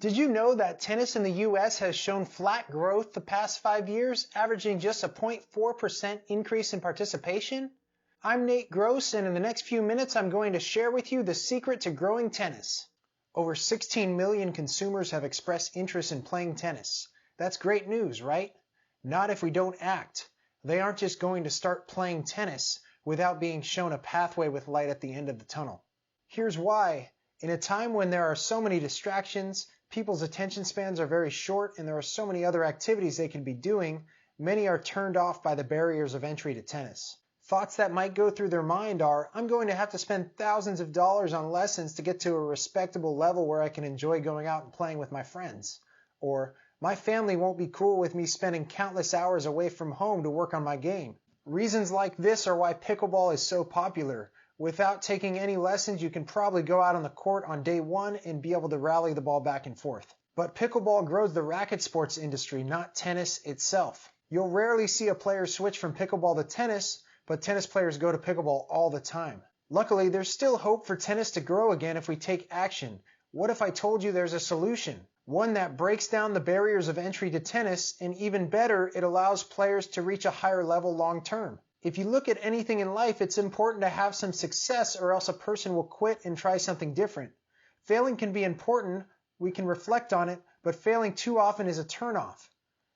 Did you know that tennis in the US has shown flat growth the past 5 years, averaging just a 0.4% increase in participation? I'm Nate Gross, and in the next few minutes I'm going to share with you the secret to growing tennis. Over 16 million consumers have expressed interest in playing tennis. That's great news, right? Not if we don't act. They aren't just going to start playing tennis without being shown a pathway with light at the end of the tunnel. Here's why. In a time when there are so many distractions, people's attention spans are very short, and there are so many other activities they can be doing, many are turned off by the barriers of entry to tennis. Thoughts that might go through their mind are, I'm going to have to spend thousands of dollars on lessons to get to a respectable level where I can enjoy going out and playing with my friends. Or, my family won't be cool with me spending countless hours away from home to work on my game. Reasons like this are why pickleball is so popular. Without taking any lessons, you can probably go out on the court on day one and be able to rally the ball back and forth. But pickleball grows the racket sports industry, not tennis itself. You'll rarely see a player switch from pickleball to tennis, but tennis players go to pickleball all the time. Luckily, there's still hope for tennis to grow again if we take action. What if I told you there's a solution? One that breaks down the barriers of entry to tennis, and even better, it allows players to reach a higher level long term. If you look at anything in life, it's important to have some success or else a person will quit and try something different. Failing can be important, we can reflect on it, but failing too often is a turnoff.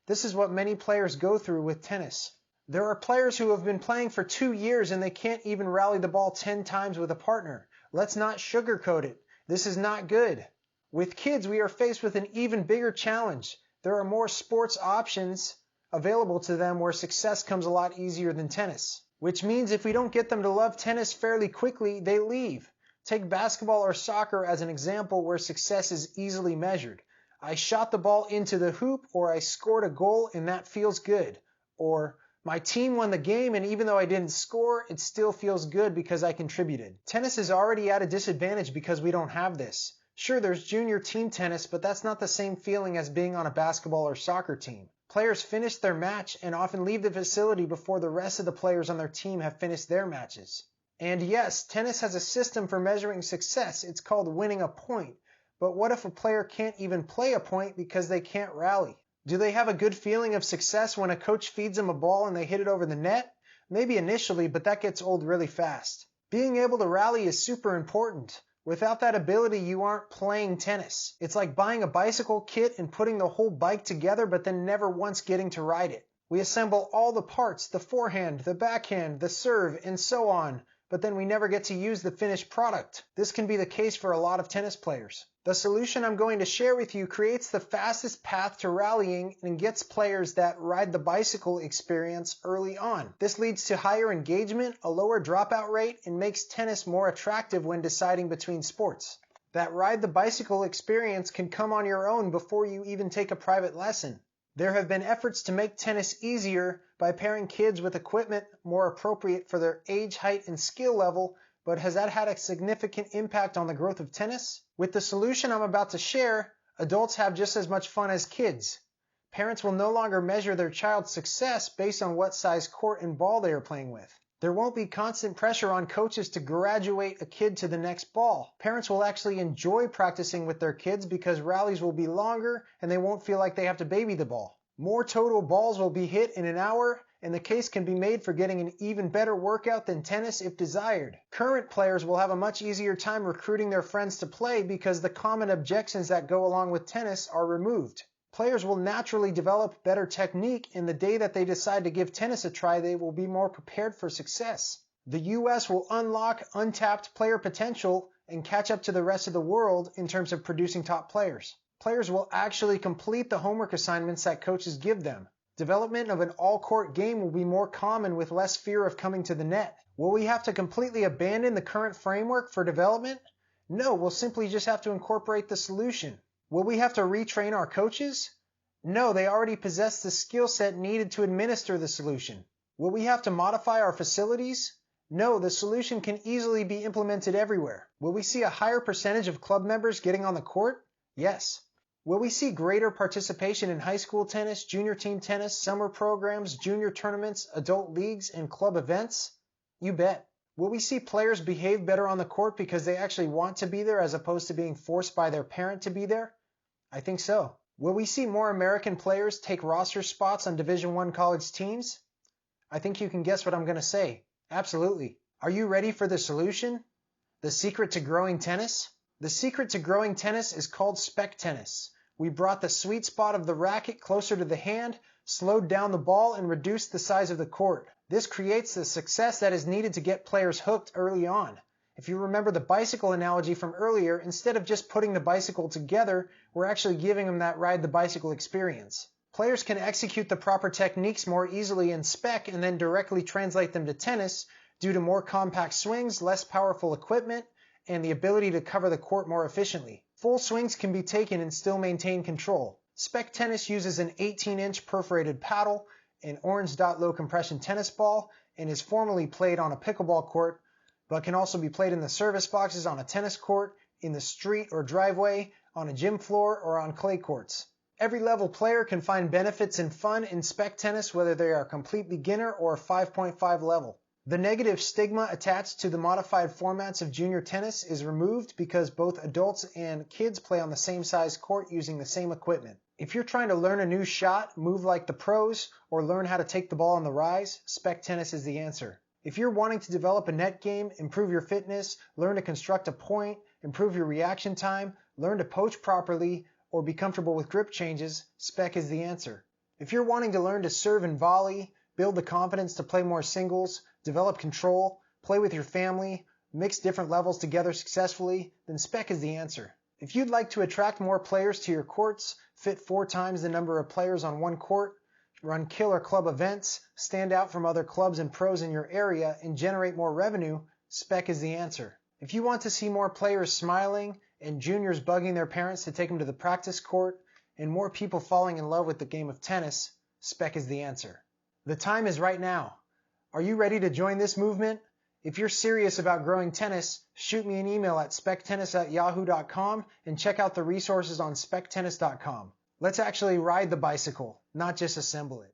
This is what many players go through with tennis. There are players who have been playing for 2 years and they can't even rally the ball 10 times with a partner. Let's not sugarcoat it. This is not good. With kids, we are faced with an even bigger challenge. There are more sports options available to them where success comes a lot easier than tennis. Which means if we don't get them to love tennis fairly quickly, they leave. Take basketball or soccer as an example where success is easily measured. I shot the ball into the hoop, or I scored a goal and that feels good. Or my team won the game and even though I didn't score, it still feels good because I contributed. Tennis is already at a disadvantage because we don't have this. Sure, there's junior team tennis, but that's not the same feeling as being on a basketball or soccer team. Players finish their match and often leave the facility before the rest of the players on their team have finished their matches. And yes, tennis has a system for measuring success. It's called winning a point. But what if a player can't even play a point because they can't rally? Do they have a good feeling of success when a coach feeds them a ball and they hit it over the net? Maybe initially, but that gets old really fast. Being able to rally is super important. Without that ability, you aren't playing tennis. It's like buying a bicycle kit and putting the whole bike together but then never once getting to ride it. We assemble all the parts, the forehand, the backhand, the serve, and so on, but then we never get to use the finished product. This can be the case for a lot of tennis players. The solution I'm going to share with you creates the fastest path to rallying and gets players that ride the bicycle experience early on. This leads to higher engagement, a lower dropout rate, and makes tennis more attractive when deciding between sports. That ride the bicycle experience can come on your own before you even take a private lesson. There have been efforts to make tennis easier by pairing kids with equipment more appropriate for their age, height, and skill level, but has that had a significant impact on the growth of tennis? With the solution I'm about to share, adults have just as much fun as kids. Parents will no longer measure their child's success based on what size court and ball they are playing with. There won't be constant pressure on coaches to graduate a kid to the next ball. Parents will actually enjoy practicing with their kids because rallies will be longer and they won't feel like they have to baby the ball. More total balls will be hit in an hour, and the case can be made for getting an even better workout than tennis if desired. Current players will have a much easier time recruiting their friends to play because the common objections that go along with tennis are removed. Players will naturally develop better technique, and the day that they decide to give tennis a try, they will be more prepared for success. The US will unlock untapped player potential and catch up to the rest of the world in terms of producing top players. Players will actually complete the homework assignments that coaches give them. Development of an all-court game will be more common with less fear of coming to the net. Will we have to completely abandon the current framework for development? No, we'll simply just have to incorporate the solution. Will we have to retrain our coaches? No, they already possess the skill set needed to administer the solution. Will we have to modify our facilities? No, the solution can easily be implemented everywhere. Will we see a higher percentage of club members getting on the court? Yes. Will we see greater participation in high school tennis, junior team tennis, summer programs, junior tournaments, adult leagues, and club events? You bet. Will we see players behave better on the court because they actually want to be there as opposed to being forced by their parent to be there? I think so. Will we see more American players take roster spots on Division I college teams? I think you can guess what I'm going to say. Absolutely. Are you ready for the solution? The secret to growing tennis? The secret to growing tennis is called Spec Tennis. We brought the sweet spot of the racket closer to the hand, slowed down the ball, and reduced the size of the court. This creates the success that is needed to get players hooked early on. If you remember the bicycle analogy from earlier, instead of just putting the bicycle together, we're actually giving them that ride the bicycle experience. Players can execute the proper techniques more easily in Spec and then directly translate them to tennis due to more compact swings, less powerful equipment, and the ability to cover the court more efficiently. Full swings can be taken and still maintain control. Spec Tennis uses an 18-inch perforated paddle, an orange dot low compression tennis ball, and is formally played on a pickleball court, but can also be played in the service boxes on a tennis court, in the street or driveway, on a gym floor, or on clay courts. Every level player can find benefits and fun in Spec Tennis, whether they are a complete beginner or a 5.5 level. The negative stigma attached to the modified formats of junior tennis is removed because both adults and kids play on the same size court using the same equipment. If you're trying to learn a new shot, move like the pros, or learn how to take the ball on the rise, Spec Tennis is the answer. If you're wanting to develop a net game, improve your fitness, learn to construct a point, improve your reaction time, learn to poach properly, or be comfortable with grip changes, Spec is the answer. If you're wanting to learn to serve and volley, build the confidence to play more singles, develop control, play with your family, mix different levels together successfully, then Spec is the answer. If you'd like to attract more players to your courts, fit 4 times the number of players on one court, run killer club events, stand out from other clubs and pros in your area, and generate more revenue, Spec is the answer. If you want to see more players smiling and juniors bugging their parents to take them to the practice court, and more people falling in love with the game of tennis, Spec is the answer. The time is right now. Are you ready to join this movement? If you're serious about growing tennis, shoot me an email at spectennis@yahoo.com and check out the resources on spectennis.com. Let's actually ride the bicycle, not just assemble it.